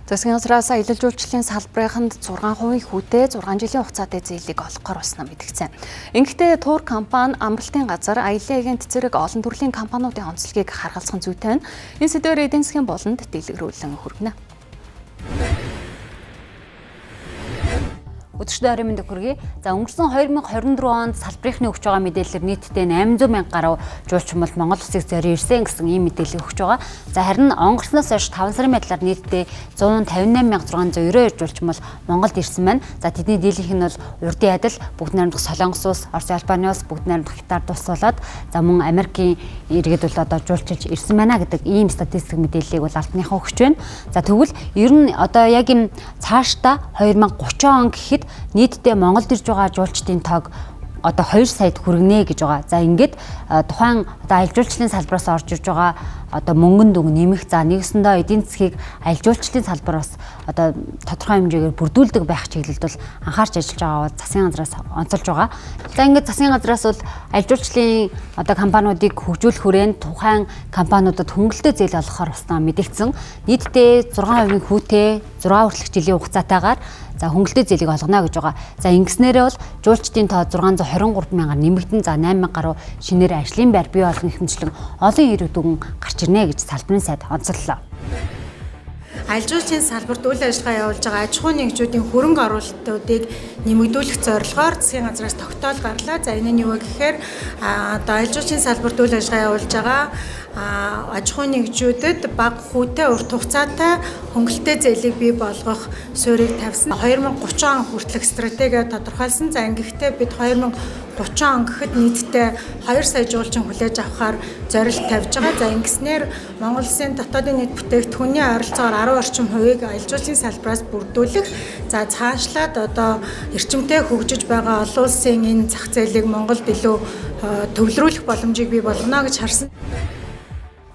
Засгийн газраас аялал жуулчлалын салбарынд 6% хүүтэй 6 жилийн хугацаатай зээлийг олгохоор болсон мэдгдсэн. Ингэхдээ тур компани, амралтын газар, аялын агент зэрэг олон төрлийн компаниудын онцлогийг харгалзах зүйтэй нь энэ сэдвээр эдийн засгийн болонд дэлгэрүүлэн хүргэнэ. Өдөртөө орой мэнд хүргэе. За өнгөрсөн 2024 онд салбарынхны өгч байгаа мэдээлэлээр нийтдээ 800 мянга гаруй жуулчмал Монгол улсыг зориулж ирсэн гэсэн ийм мэдээлэл өгч байгаа. За харин онгорсноос хойш 5 сарын байдлаар нийтдээ 158,692 жуулчмал Монголд ирсэн байна. За тэдний дийлэнх нь бол урдын адил, бүгд найрамдах Солонгос улс, Орос, Албаны улс, бүгд найрамдах Хятад улс болоод за мөн Америкийн иргэд бол одоо жуулчилж ирсэн байна гэдэг ийм статистик мэдээллийг бол албаныхан өгч байна. За тэгвэл ер нь одоо яг энэ цаашдаа 2030 он гэхэд нийтдээ Монголд ирж байгаа жуулчдын тоог одоо 2 саяд хүргэнэ гэж байгаа. За ингээд тухайн одоо аялал жуулчлалын салбараас орж ирж байгаа одоо мөнгөн дүн нэмэх, за нэгсэндээ эдийн засгийг аялал жуулчлалын салбараас одоо тодорхой хэмжээгээр бүрдүүлдэг байх чиглэлд бол анхаарч ажиллаж байгаа засгийн газраас онцолж байгаа. За ингээд засгийн газраас бол аялал жуулчлалын одоо компаниудыг хөгжүүлэх хүрээнд тухайн компаниудад хөнгөлөлтөө зээл олгохоор басна мэдэгдсэн. Нийтдээ 6% хүүтэй 6 хүртэлх жилийн хугацаатайгаар за хөнгөлөлтөө зээлийг олгоно гэж байгаа. За ингэснээрээ бол жуулчдын тоо 623 мянгаар нэмэгдэн, за 8 мянга гаруй шинээр ажлын байр бий болгох хэмжлэн олон иргэд дүн гарч ирнэ гэж салбарын сайд онцоллоо. Аялал жуулчлалын салбарт үйл ажиллагаа явуулж байгаа аж ахуйн нэгжүүдийн хөрөнгө оруулалтуудыг нэмэгдүүлэх зорилгоор засгийн газраас тогтоол гарлаа. За энэ нь юу вэ гэхээр одоо аялал жуулчлалын салбарт үйл ажиллагаа явуулж байгаа аж ахуйн нэгжүүдэд бага хүүтэй урт хугацаатай хөнгөлөлтөө зээлийг бий болгох суурийг тавьсан. 2030 он хүртэлх стратеги тодорхойлсон. За ингэхдээ бид 2030 он гэхэд нийтдээ 2 сая жуулчин хүлээж авахар зорилт тавьж байгаа. За ингэснээр Монгол Улсын дотоодын нийт бүтээгдэхүүний ойролцоогоор 10 орчим хувийг аялал жуулчлалын салбараас бүрдүүлэх. За цаашлаад одоо эрчимтэй хөгжиж байгаа олон улсын энэ зах зээлийг Монголд илүү төвлөрүүлэх боломжийг бий болгоно гэж харсан.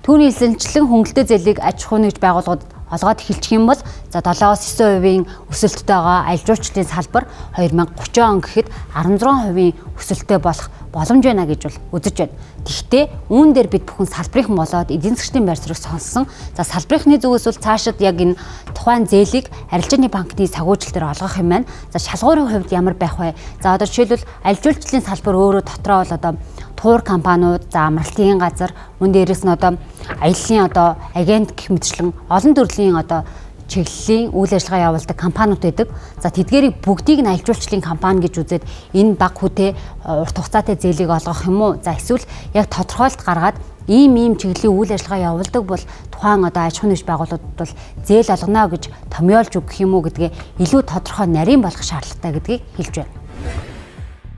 Түүний хэлсэнчлэн хөнгөлөлтөө зээлийг аж ахуйн нэгж байгууллагууд олгоод эхэлчих юм бол за 7-9% өсөлттэй байгаа аялал жуулчлалын салбар 2030 он гэхэд 16% өсөлттэй болох боломж байна гэж бол үзэж байна. Тэгэхдээ үүн дээр бид бүхэн салбарынхан болоод эдийн засгийн байр суурийг сонссон. За салбарынхны зүгээс бол цаашид яг энэ тухайн зээлийг арилжааны банкны цагуужлалтаар олгох юм байна. За шалгуурын хувьд ямар байх вэ? За одоо жишээлбэл аялал жуулчлалын салбар өөрөө дотроо бол одоо тур компаниуд, за амралтын газар, мөн дээрээс нь одоо аяллаа одоо агент гэх мэтчлэн олон төрлийн одоо чиглэлийн үйл ажиллагаа явуулдаг компаниуд байдаг. За тэдгээрийг бүгдийг нь аялал жуулчлалын компани гэж үзээд энэ бага хүүтэй урт хугацаатай зээлийг олгох юм уу? За эсвэл яг тодорхойлт гаргаад ийм чиглэлийн үйл ажиллагаа явуулдаг бол тухайн одоо аж ахуйн нэгж байгууллагууд бол зээл олгоно гэж томьёолж өгөх юм уу гэдгээ илүү тодорхой нарийн болгох шаардлагатай гэдгийг хэлж байна.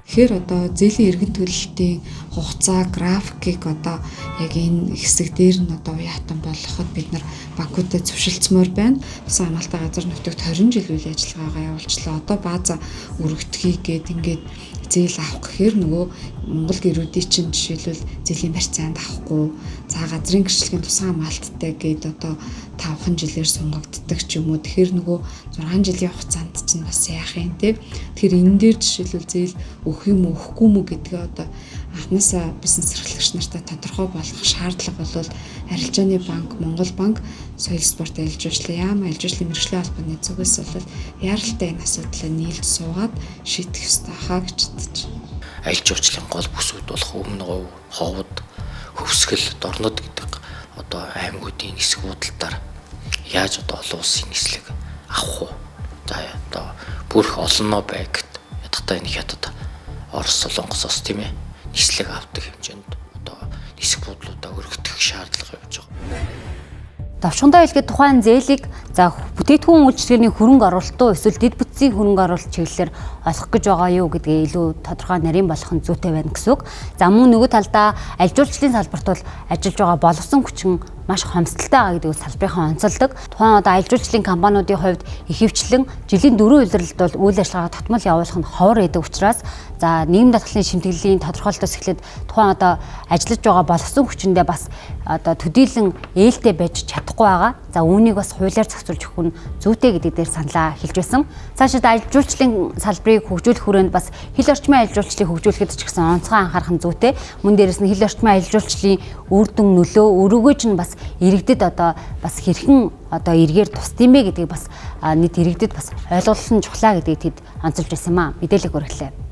Тэгэхээр одоо зээлийн эргэн төлөлтийн хугацаа графикийг одоо яг энэ хэсэг дээр нь одоо уяатан болгоход бид нар банкудад зөвшөлдсмөр байна. Бас хамгаалалтын газар нутагт 20 жил үйл ажиллагаагаа явуулчлаа. Одоо бааза өргөдөхийг гээд ингээд зээл авах гэхээр нөгөө Монгол гэрүүдийн чинь жишээлбэл зээлийн барьцаанд авахгүй, за газрын гэрчлэгийн тусгай хамгаалттай гээд одоо 5 жилээр сунгагддаг ч юм уу. Тэгэхээр нөгөө 6 жилийн хугацаанд чинь бас яах юм те. Тэгэхээр энэ дээр жишээлбэл зээл өгөх юм уу, өгөхгүй юм уу гэдгээ одоо анхнаасаа бизнес эрхлэгч нартай тодорхой болгох шаардлага бол Арилжааны банк, Монгол банк, соёл спорт аялал жуулчлалын яам, аялал жуулчлалын мэргэжлийн албаны зүгээс бол яаралтай энэ асуудлыг нийлж суугаад шийдэх ёстой хаа гэж бодож байна. Аялал жуулчлалын гол бүсүүд болох Өмнө Говь, Ховд, Хөвсгөл, Дорнод гэдэг одоо аймагуудын нисэх худалдаар яаж одоо олон улсын нислэг авах вэ? За одоо бүрх олноо бай гэд ядахтаа энэ хятад Орос, Солонгосоос тийм ээ нислэг авдаг хэмжээнд одоо нисэх бодлуудаа өргөдөх шаардлага явж байгаа. Давчхандаа хэлгээд тухайн зээлийг за бүтээгдэхүүн үйлчлэгээний хөрөнгө оруулалтуу эсвэл дэд бүтцийн хөрөнгө оруулалт чиглэлээр олох гэж байгаа юу гэдгээ илүү тодорхой нарийн болох нь зүйтэй байна гэсэн үг. За мөн нөгөө талдаа аялал жуулчлалын салбарт бол ажиллаж байгаа боловсон хүчин маш хомсдолтой байгаа гэдэг салбарынхан онцолдог. Тухайн одоо аялал жуулчлалын компаниудын хувьд ихэвчлэн жилийн 4 улиралд бол үйл ажиллагаа татмал явуулах нь ховор байдаг учраас за нийгэм даатгалын шимтгэллийн тодорхойлолтоос эхлээд тухайн одоо ажиллаж байгаа боловсон хүчиндээ бас одоо төдийлөн ээлтэй байж чадахгүй байгаа. За үүнийг бас хуулиар зохицуулж өгөх нь зүйтэй гэдэг дээр саналаа хэлж байсан. Цаашид аялал жуулчлалын салбарыг хөгжүүлэх хүрээнд бас хил орчмын аялал жуулчлалыг хөгжүүлэхэд ч гэсэн онцгой анхаарах нь зүйтэй. Мөн дээрээс нь хил орчмын аялал жуулчлалын үр дүн нөлөө өргөөж нь бас бас иргэдэд одоо бас хэрхэн одоо эргээр тусдимэ гэдгийг бас нийт иргэдэд бас ойлгуулсан чухлаа гэдгийг тэд онцолж байсан юм аа. Мэдээлэл хүргэлээ.